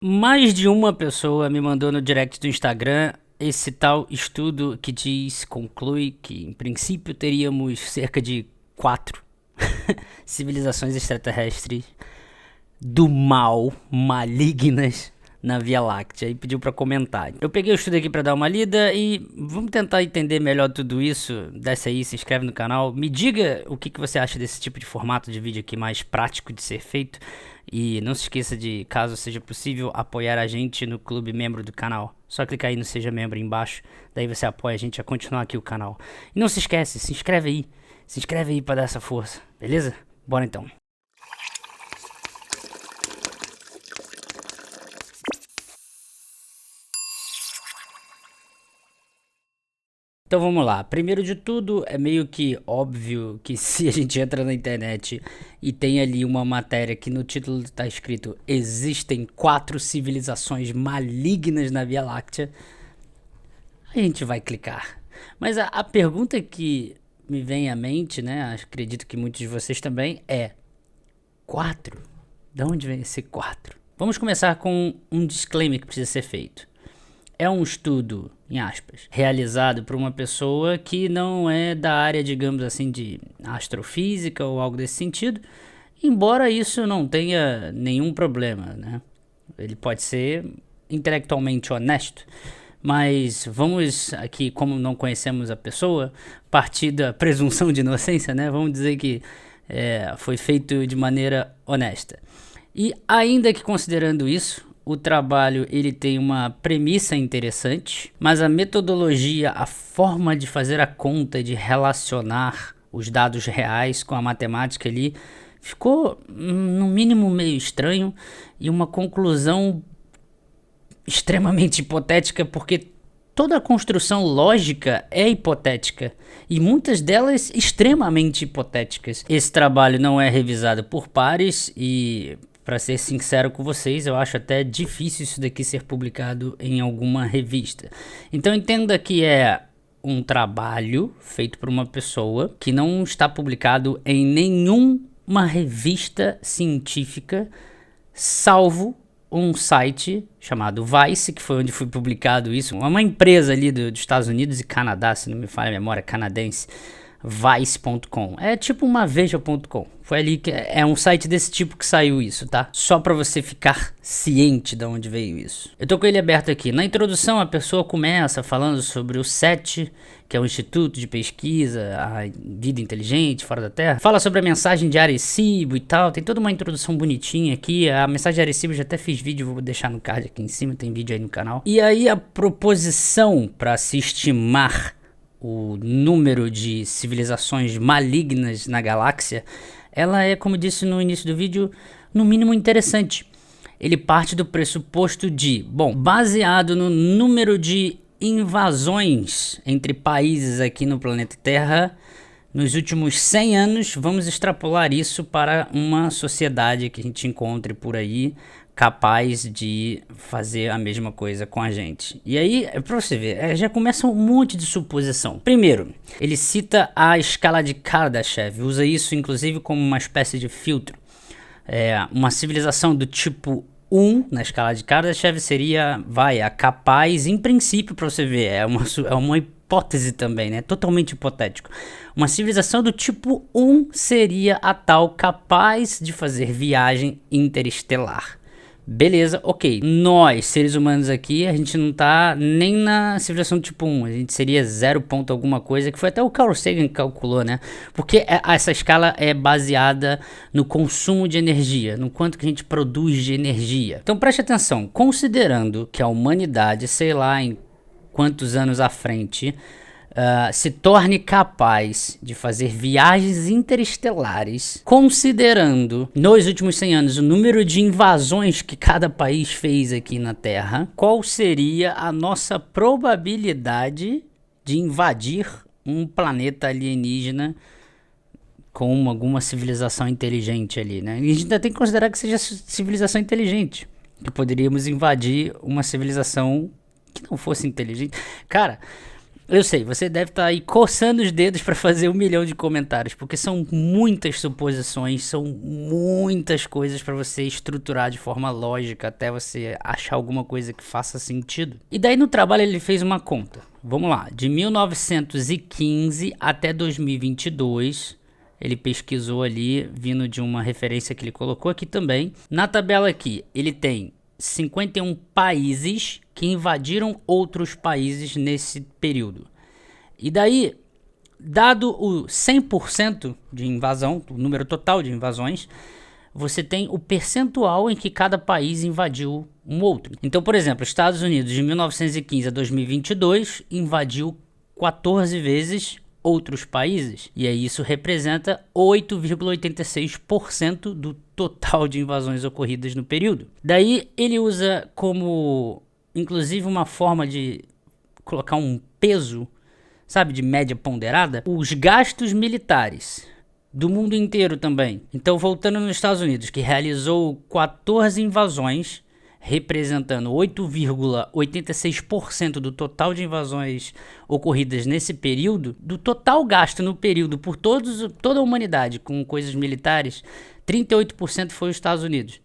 Mais de uma pessoa me mandou no direct do Instagram esse tal estudo que conclui que em princípio teríamos cerca de 4 civilizações extraterrestres do mal, malignas na Via Láctea, e pediu pra comentar. Eu peguei o estudo aqui pra dar uma lida e vamos tentar entender melhor tudo isso. Desce aí, se inscreve no canal, me diga o que você acha desse tipo de formato de vídeo aqui mais prático de ser feito. E não se esqueça de, caso seja possível, apoiar a gente no clube membro do canal. Só clicar aí no Seja Membro embaixo, daí você apoia a gente a continuar aqui o canal. E não se esquece, se inscreve aí pra dar essa força, beleza? Bora então. Então vamos lá. Primeiro de tudo, é meio que óbvio que se a gente entra na internet e tem ali uma matéria que no título está escrito existem 4 civilizações malignas na Via Láctea, a gente vai clicar. Mas a pergunta que me vem à mente, né, acredito que muitos de vocês também, é 4? De onde vem esse 4? Vamos começar com um disclaimer que precisa ser feito. É um estudo, em aspas, realizado por uma pessoa que não é da área, digamos assim, de astrofísica ou algo desse sentido, embora isso não tenha nenhum problema, né? Ele pode ser intelectualmente honesto, mas vamos aqui, como não conhecemos a pessoa, partir da presunção de inocência, né? Vamos dizer que foi feito de maneira honesta. E ainda que considerando isso, o trabalho ele tem uma premissa interessante, mas a metodologia, a forma de fazer a conta, de relacionar os dados reais com a matemática ali, ficou no mínimo meio estranho e uma conclusão extremamente hipotética, porque toda a construção lógica é hipotética e muitas delas extremamente hipotéticas. Esse trabalho não é revisado por pares e, para ser sincero com vocês, eu acho até difícil isso daqui ser publicado em alguma revista. Então entenda que é um trabalho feito por uma pessoa que não está publicado em nenhuma revista científica, salvo um site chamado Vice, que foi onde foi publicado isso. É uma empresa ali dos Estados Unidos e Canadá, se não me falha a memória, canadense. Vice.com. É tipo uma Veja.com. Foi ali que é um site desse tipo que saiu isso, tá? Só pra você ficar ciente de onde veio isso. Eu tô com ele aberto aqui. Na introdução a pessoa começa falando sobre o SETI, que é o Instituto de Pesquisa a Vida Inteligente Fora da Terra. Fala sobre a mensagem de Arecibo e tal. Tem toda uma introdução bonitinha aqui. A mensagem de Arecibo eu já até fiz vídeo, vou deixar no card aqui em cima, tem vídeo aí no canal. E aí a proposição para se estimar o número de civilizações malignas na galáxia, ela é, como disse no início do vídeo, no mínimo interessante. Ele parte do pressuposto de, bom, baseado no número de invasões entre países aqui no planeta Terra, nos últimos 100 anos, vamos extrapolar isso para uma sociedade que a gente encontre por aí, capaz de fazer a mesma coisa com a gente. E aí, pra você ver, já começa um monte de suposição. Primeiro, ele cita a escala de Kardashev, usa isso inclusive como uma espécie de filtro. Uma civilização do tipo 1 na escala de Kardashev seria, a capaz, em princípio, pra você ver, é uma hipótese também, né? Totalmente hipotético. Uma civilização do tipo 1 seria a tal capaz de fazer viagem interestelar. Beleza, ok. Nós, seres humanos aqui, a gente não tá nem na civilização do tipo 1. A gente seria 0 ponto alguma coisa, que foi até o Carl Sagan que calculou, né? Porque essa escala é baseada no consumo de energia, no quanto que a gente produz de energia. Então preste atenção, considerando que a humanidade, sei lá em quantos anos à frente, se torne capaz de fazer viagens interestelares, considerando nos últimos 100 anos o número de invasões que cada país fez aqui na Terra, qual seria a nossa probabilidade de invadir um planeta alienígena com alguma civilização inteligente ali, né? E a gente ainda tem que considerar que seja civilização inteligente, que poderíamos invadir uma civilização que não fosse inteligente. Cara, Eu sei, você deve estar aí coçando os dedos para fazer 1 milhão de comentários, porque são muitas suposições, são muitas coisas para você estruturar de forma lógica até você achar alguma coisa que faça sentido. E daí no trabalho ele fez uma conta. Vamos lá, de 1915 até 2022, ele pesquisou ali, vindo de uma referência que ele colocou aqui também. Na tabela aqui, ele tem 51 países que invadiram outros países nesse período. E daí, dado o 100% de invasão, o número total de invasões, você tem o percentual em que cada país invadiu um outro. Então, por exemplo, Estados Unidos de 1915 a 2022 invadiu 14 vezes outros países. E aí isso representa 8,86% do total de invasões ocorridas no período. Daí ele usa como, inclusive, uma forma de colocar um peso, sabe, de média ponderada, os gastos militares do mundo inteiro também. Então, voltando nos Estados Unidos, que realizou 14 invasões, representando 8,86% do total de invasões ocorridas nesse período, do total gasto no período por toda a humanidade com coisas militares, 38% foi os Estados Unidos.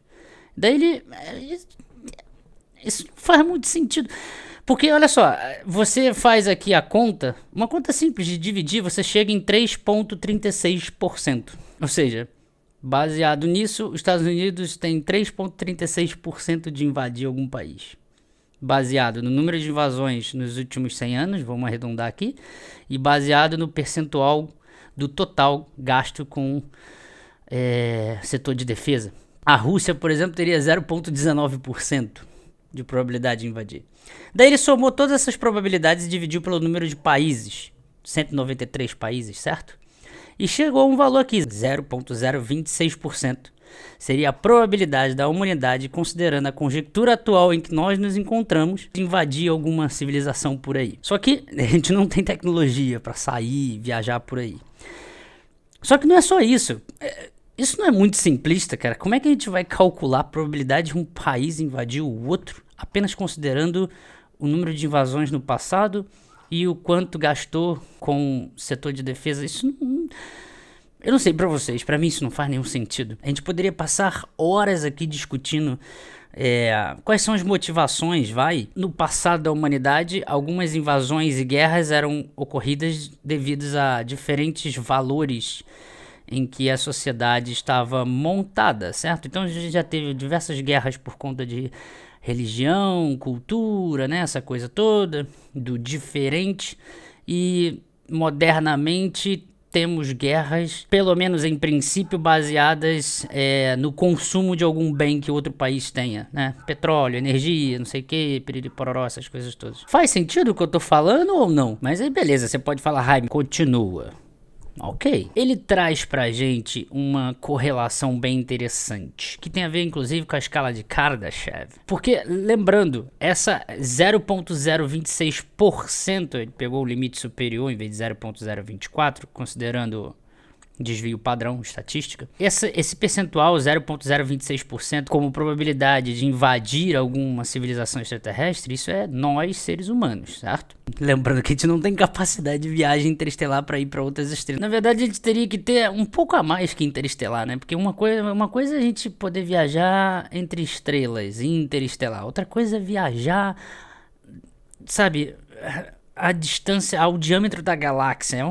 Daí isso não faz muito sentido. Porque, olha só, você faz aqui a conta, uma conta simples de dividir, você chega em 3,36%. Ou seja, baseado nisso, os Estados Unidos têm 3,36% de invadir algum país. Baseado no número de invasões nos últimos 100 anos, vamos arredondar aqui, e baseado no percentual do total gasto com setor de defesa. A Rússia, por exemplo, teria 0,19% de probabilidade de invadir. Daí ele somou todas essas probabilidades e dividiu pelo número de países, 193 países, certo? E chegou a um valor aqui, 0,026%. Seria a probabilidade da humanidade, considerando a conjectura atual em que nós nos encontramos, de invadir alguma civilização por aí. Só que a gente não tem tecnologia para sair e viajar por aí. Só que não é só isso. Isso não é muito simplista, cara. Como é que a gente vai calcular a probabilidade de um país invadir o outro, apenas considerando o número de invasões no passado e o quanto gastou com o setor de defesa? Isso não... Eu não sei pra vocês, pra mim isso não faz nenhum sentido. A gente poderia passar horas aqui discutindo quais são as motivações, no passado da humanidade, algumas invasões e guerras eram ocorridas devido a diferentes valores em que a sociedade estava montada, certo? Então a gente já teve diversas guerras por conta de religião, cultura, né? Essa coisa toda, do diferente. E modernamente temos guerras, pelo menos em princípio, baseadas no consumo de algum bem que outro país tenha, né? Petróleo, energia, não sei o que, piriri pororó, essas coisas todas. Faz sentido o que eu tô falando ou não? Mas aí beleza, você pode falar, Jaime, continua. Ok. Ele traz pra gente uma correlação bem interessante, que tem a ver inclusive com a escala de Kardashev. Porque, lembrando, essa 0,026%, ele pegou o limite superior em vez de 0,024, considerando desvio padrão, estatística. Esse percentual, 0,026%, como probabilidade de invadir alguma civilização extraterrestre, isso é nós, seres humanos, certo? Lembrando que a gente não tem capacidade de viagem interestelar para ir para outras estrelas. Na verdade, a gente teria que ter um pouco a mais que interestelar, né? Porque uma coisa é a gente poder viajar entre estrelas, interestelar. Outra coisa é viajar, sabe, a distância, ao diâmetro da galáxia.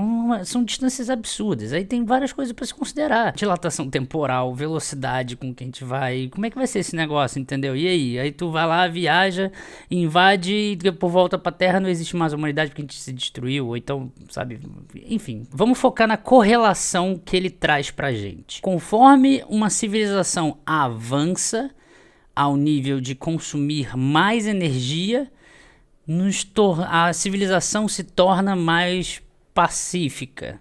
São distâncias absurdas. Aí tem várias coisas para se considerar. Dilatação temporal, velocidade com que a gente vai. Como é que vai ser esse negócio, entendeu? E aí? Aí tu vai lá, viaja, invade e depois volta pra Terra, não existe mais humanidade porque a gente se destruiu. Ou então, sabe? Enfim, vamos focar na correlação que ele traz pra gente. Conforme uma civilização avança ao nível de consumir mais energia, a civilização se torna mais pacífica.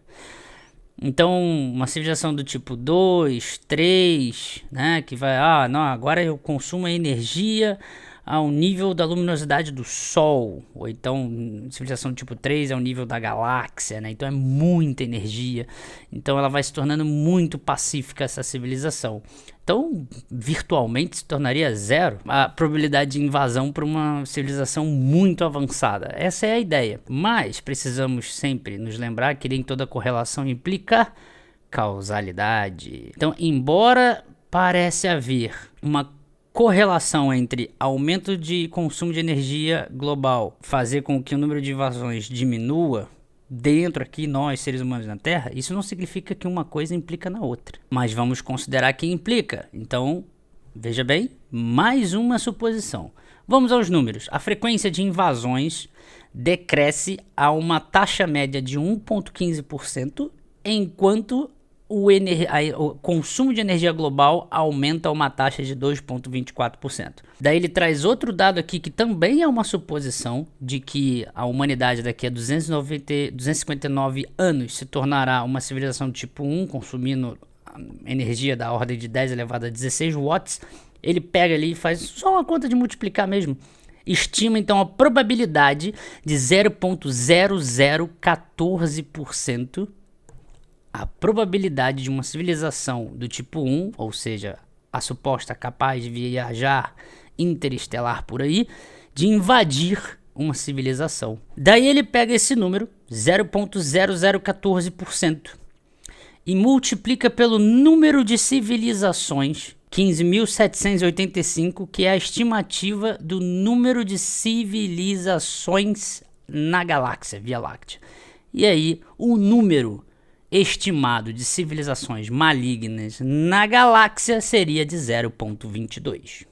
Então, uma civilização do tipo 2, 3, né, que vai, não, agora eu consumo a energia ao nível da luminosidade do Sol, ou então civilização tipo 3 é o nível da galáxia, né? Então é muita energia, então ela vai se tornando muito pacífica essa civilização. Então, virtualmente se tornaria zero a probabilidade de invasão por uma civilização muito avançada. Essa é a ideia. Mas precisamos sempre nos lembrar que nem toda correlação implica causalidade. Então, embora parece haver uma correlação entre aumento de consumo de energia global fazer com que o número de invasões diminua dentro aqui, nós seres humanos na Terra, isso não significa que uma coisa implica na outra, mas vamos considerar que implica. Então, veja bem, mais uma suposição. Vamos aos números. A frequência de invasões decresce a uma taxa média de 1,15%, enquanto o consumo de energia global aumenta a uma taxa de 2,24%. Daí ele traz outro dado aqui que também é uma suposição de que a humanidade daqui a 259 anos se tornará uma civilização tipo 1, consumindo energia da ordem de 10 elevado a 16 watts. Ele pega ali e faz só uma conta de multiplicar mesmo. Estima então a probabilidade de 0,0014%. A probabilidade de uma civilização do tipo 1, ou seja, a suposta capaz de viajar interestelar por aí, de invadir uma civilização. Daí ele pega esse número, 0,0014%, e multiplica pelo número de civilizações, 15.785, que é a estimativa do número de civilizações na galáxia, Via Láctea. E aí, o número estimado de civilizações malignas na galáxia seria de 0,22.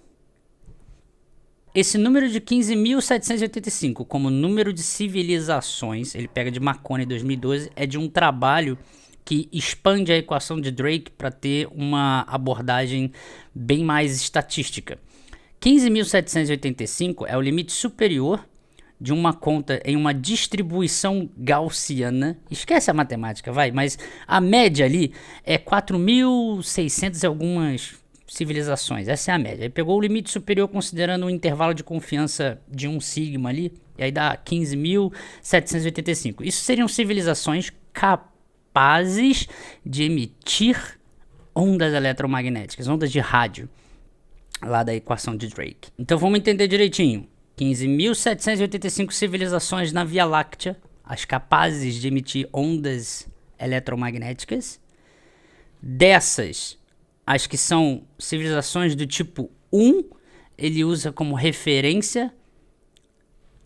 Esse número de 15.785 como número de civilizações, ele pega de Marconi 2012, é de um trabalho que expande a equação de Drake para ter uma abordagem bem mais estatística. 15.785 é o limite superior de uma conta em uma distribuição gaussiana. Esquece a matemática, vai, mas a média ali é 4.600 e algumas civilizações. Essa é a média. Ele pegou o limite superior considerando um intervalo de confiança de 1 sigma ali, e aí dá 15.785. Isso seriam civilizações capazes de emitir ondas eletromagnéticas, ondas de rádio, lá da equação de Drake. Então vamos entender direitinho. 15.785 civilizações na Via Láctea, as capazes de emitir ondas eletromagnéticas. Dessas, as que são civilizações do tipo 1, ele usa como referência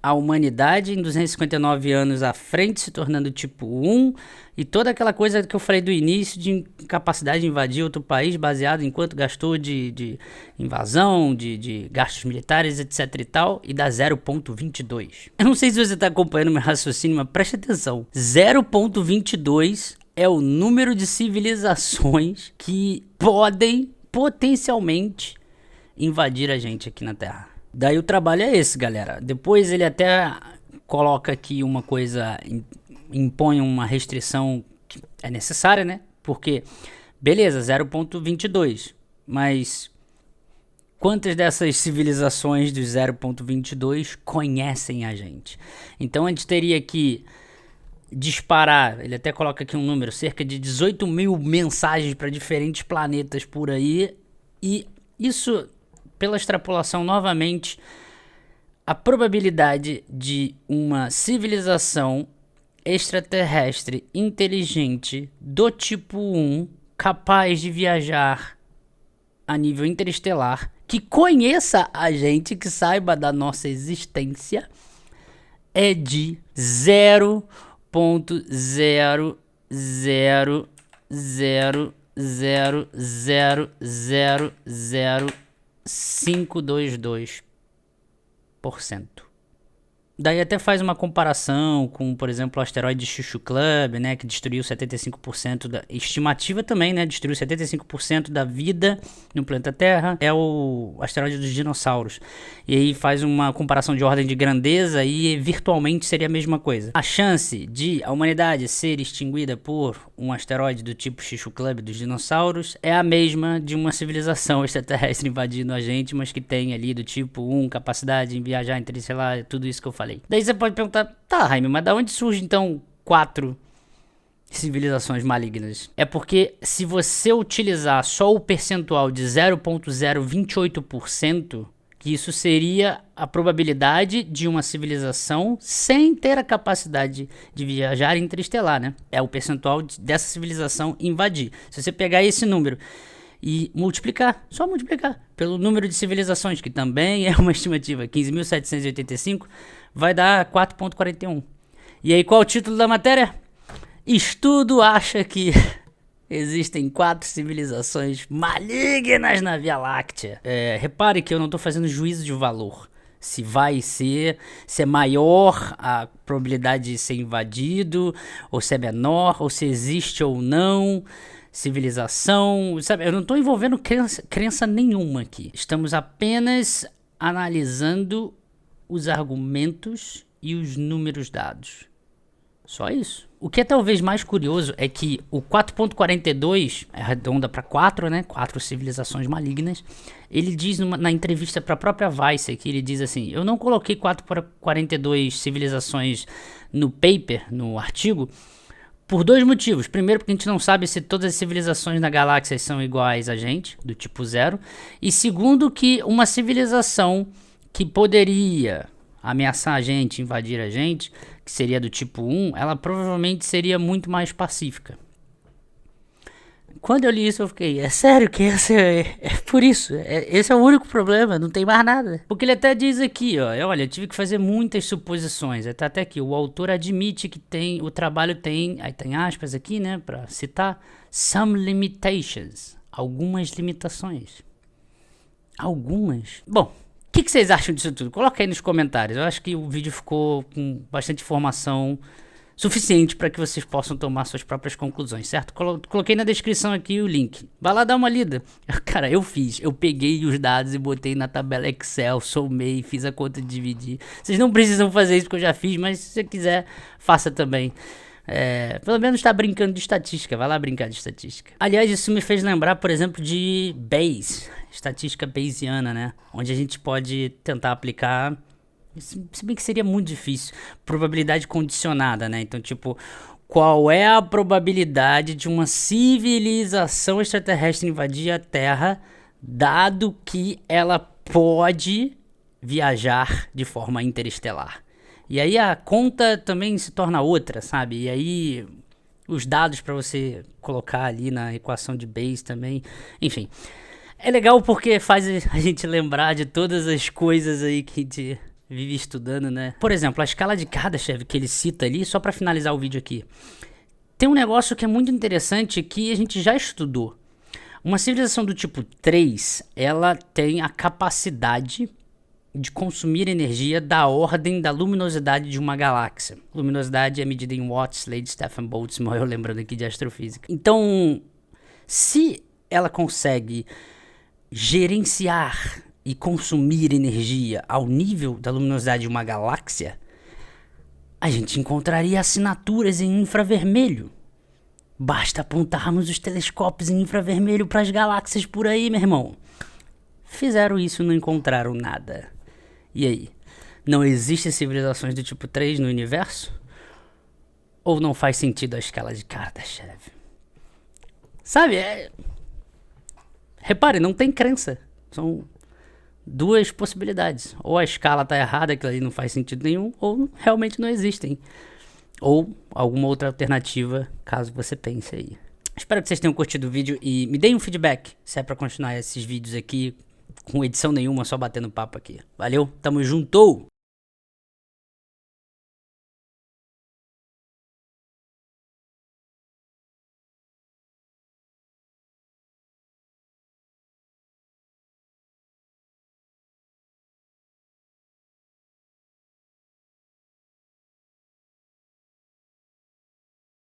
a humanidade em 259 anos à frente, se tornando tipo 1, e toda aquela coisa que eu falei do início de capacidade de invadir outro país baseado em quanto gastou de invasão, de gastos militares, etc e tal, e dá 0,22. Eu não sei se você está acompanhando meu raciocínio, mas preste atenção. 0,22 é o número de civilizações que podem potencialmente invadir a gente aqui na Terra. Daí o trabalho é esse, galera. Depois ele até coloca aqui uma coisa, impõe uma restrição que é necessária, né? Porque, beleza, 0,22. Mas quantas dessas civilizações dos 0,22 conhecem a gente? Então a gente teria que disparar, ele até coloca aqui um número, cerca de 18 mil mensagens para diferentes planetas por aí. E isso, pela extrapolação novamente, a probabilidade de uma civilização extraterrestre inteligente do tipo 1 capaz de viajar a nível interestelar, que conheça a gente, que saiba da nossa existência, é de 0,000000522%. Daí até faz uma comparação com, por exemplo, o asteroide Chuchu Club, né, que destruiu 75% da estimativa também, né, destruiu 75% da vida no planeta Terra. É o asteroide dos dinossauros. E aí faz uma comparação de ordem de grandeza e virtualmente seria a mesma coisa. A chance de a humanidade ser extinguida por um asteroide do tipo Chuchu Club dos dinossauros é a mesma de uma civilização extraterrestre invadindo a gente, mas que tem ali do tipo 1 capacidade em viajar entre, sei lá, tudo isso que eu falei. Daí você pode perguntar, tá, Jaime, mas da onde surge então 4 civilizações malignas? É porque se você utilizar só o percentual de 0,028%, que isso seria a probabilidade de uma civilização sem ter a capacidade de viajar interestelar, né? É o percentual dessa civilização invadir. Se você pegar esse número e multiplicar, só multiplicar pelo número de civilizações, que também é uma estimativa, 15.785, vai dar 4,41. E aí qual é o título da matéria? Estudo acha que existem 4 civilizações malignas na Via Láctea. Repare que eu não estou fazendo juízo de valor. Se vai ser, se é maior a probabilidade de ser invadido, ou se é menor, ou se existe ou não civilização, sabe? Eu não estou envolvendo crença nenhuma aqui. Estamos apenas analisando os argumentos e os números dados. Só isso. O que é talvez mais curioso é que o 4.42, é redonda para 4, né? 4 civilizações malignas. Ele diz na entrevista para a própria Vice aqui, ele diz assim: eu não coloquei 4.42 civilizações no paper, no artigo, por 2 motivos. Primeiro, porque a gente não sabe se todas as civilizações na galáxia são iguais a gente, do tipo 0. E segundo, que uma civilização que poderia ameaçar a gente, invadir a gente, que seria do tipo 1, ela provavelmente seria muito mais pacífica. Quando eu li isso, eu fiquei, é sério que esse é por isso, esse é o único problema, não tem mais nada. Porque ele até diz aqui, ó, olha, eu tive que fazer muitas suposições, tá até aqui, o autor admite que o trabalho tem, aí tem aspas aqui, né, pra citar, some limitations, algumas limitações. Algumas. Bom, o que vocês acham disso tudo? Coloca aí nos comentários, eu acho que o vídeo ficou com bastante informação suficiente para que vocês possam tomar suas próprias conclusões, certo? Coloquei na descrição aqui o link. Vai lá dar uma lida. Cara, eu peguei os dados e botei na tabela Excel, somei, fiz a conta de dividir. Vocês não precisam fazer isso porque eu já fiz, mas se você quiser, faça também. Pelo menos tá brincando de estatística, vai lá brincar de estatística. Aliás, isso me fez lembrar, por exemplo, de Bayes, estatística bayesiana, né? Onde a gente pode tentar aplicar, se bem que seria muito difícil, probabilidade condicionada, né? Então, tipo, qual é a probabilidade de uma civilização extraterrestre invadir a Terra, dado que ela pode viajar de forma interestelar? E aí a conta também se torna outra, sabe? E aí os dados para você colocar ali na equação de Bayes também, enfim. É legal porque faz a gente lembrar de todas as coisas aí que a gente vive estudando, né? Por exemplo, a escala de Kardashev que ele cita ali, só para finalizar o vídeo aqui. Tem um negócio que é muito interessante que a gente já estudou. Uma civilização do tipo 3, ela tem a capacidade de consumir energia da ordem da luminosidade de uma galáxia. Luminosidade é medida em watts, Lady Stephen Boltzmann, eu lembrando aqui de astrofísica. Então, se ela consegue gerenciar e consumir energia ao nível da luminosidade de uma galáxia, a gente encontraria assinaturas em infravermelho. Basta apontarmos os telescópios em infravermelho para as galáxias por aí, meu irmão. Fizeram isso e não encontraram nada. E aí? Não existem civilizações do tipo 3 no universo? Ou não faz sentido a escala de Kardashev? Sabe, repare, não tem crença. São 2 possibilidades. Ou a escala tá errada, aquilo ali não faz sentido nenhum, ou realmente não existem. Ou alguma outra alternativa, caso você pense aí. Espero que vocês tenham curtido o vídeo e me deem um feedback se é pra continuar esses vídeos aqui com edição nenhuma, só batendo papo aqui. Valeu, tamo junto!